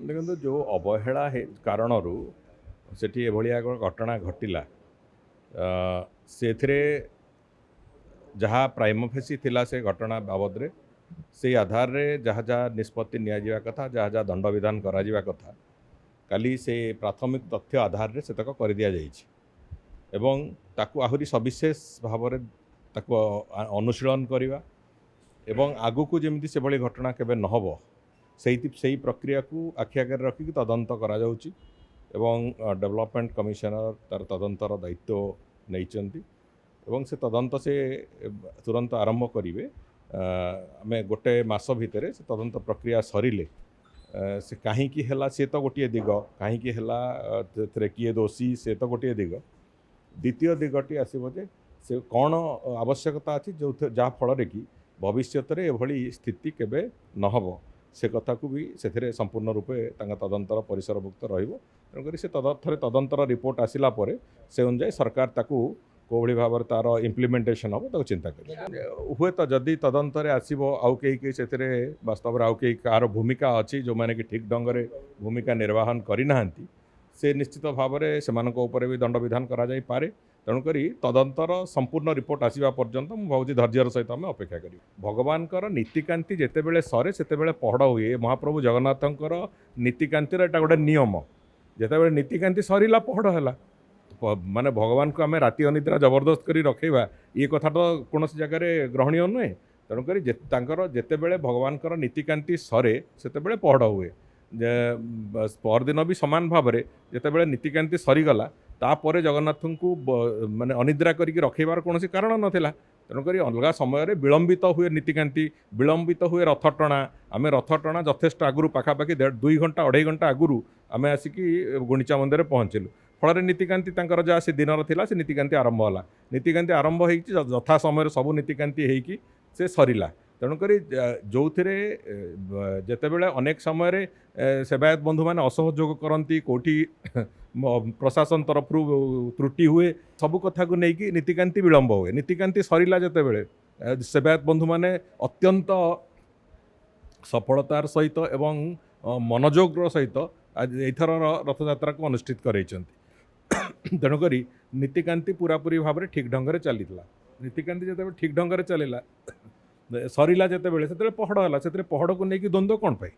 देखो जो अवहेला कारण सेठी एभलिया एक घटना घटिला से जहाँ प्राइम फेसी थिला से घटना बाबद रे से आधार रे जहाँ जहाँ निष्पत्ति निया कथा जहाँ जहाँ दंड विधान करा कथा काली से प्राथमिक तथ्य आधार रे सेतक कर दिया जाइछि एवं ताकू आहुरी सविशेष भाव में ताकू अनुशीलन करवा एवं आगुक जमी से भली घटना केबे नहब से प्रक्रिया को आखि आगे रखिक तदंत करा जाउछि एवं डेवलपमेंट कमिशनर तार तदंतर दायित्व नहीं एवं से तदंत से तुरंत आरंभ करेंगे आम गोटे मास भितर से तदंत प्रक्रिया सरिले से कहीं सी तो गोटे दिग कहीं किए दोषी से तो गोटे दिग द्वितीय दिगटी आसब जे से कौन आवश्यकता अच्छी जो जहाँ फल कि भविष्य में एभली स्थिति केबे नहब से कथा को भी से संपूर्ण रूपे तदंतर परिसरभुक्त तेणुक से थे तदंतर रिपोर्ट आसला से अनुजाई सरकार ताकू कोभली भाव तार इम्प्लीमेंटेशन हम ताको चिंता कर हुए तो जदि तदंतर आसो आउ कई से वास्तव में आउ कई कार भूमिका अच्छी जो मैंने कि ठीक ढंग से भूमिका निर्वाहन करना से निश्चित भाव में से भी दंड विधान कराई पारे तेणुक तदंतर संपूर्ण रिपोर्ट आसवा पर्यंत मुझे भावी धैर्यर सहित आम अपेक्षा करी भगवान नीतिकांति जितेबले सरे से पढ़ हुए महाप्रभु जगन्नाथंकर नीतिकांतिर एटा गोटे नियम जितेबाला नीतिकांति सरला पढ़ है माने भगवान को आम राति अनिद्रा जबरदस्त करी रखेबा ये कथा तो कौन जगार ग्रहणीय नुहे तेणुक जितेबले भगवान नीतिकांति सरे से पढ़ हुए परदिन भी सामान भाव में जितेबाला नीतिकांति सरीगला तापर जगन्नाथ को माने अनिद्रा करके रखेबार कौन कारण नाला तेणुक अलग समय विलंबित हुए नीतिकांति विलंबित हुए रथ टणा आम रथ टणा यथेष्ट आगु पाखापाखि 2 घंटा 2.5 घंटा आगु आम आसिकी गुंडीचा मंदिर पहुँचलु फल नीतिकांति जहाँ से दिन था से नीतिकांति आरंभ है नीतिकांति आरंभ हो यथा समय सबू नीतिकांति होगी से सरला तेणुक जो जितेबाला अनेक समय सेवायत बंधु मैंने असहयोग करती कौटी प्रशासन तरफ त्रुटि हुए सबू कथा को लेकिन नीतिकांति विलंब हुए नीतिकांति सरला जितेबाला सेवायत बंधु मैंने अत्यंत सफलतार सहित एवं मनोजोगर सहित एथर रथयात्रा को अनुष्ठित कर तेणुक नीतिकांति पूरापूरी भाव में ठीक ढंग से चली नीतिकांति जिते ठीक ढंग से चलला सरला जिते पहड़ है से पहड़ को लेकिन द्वंद्व कौन पाई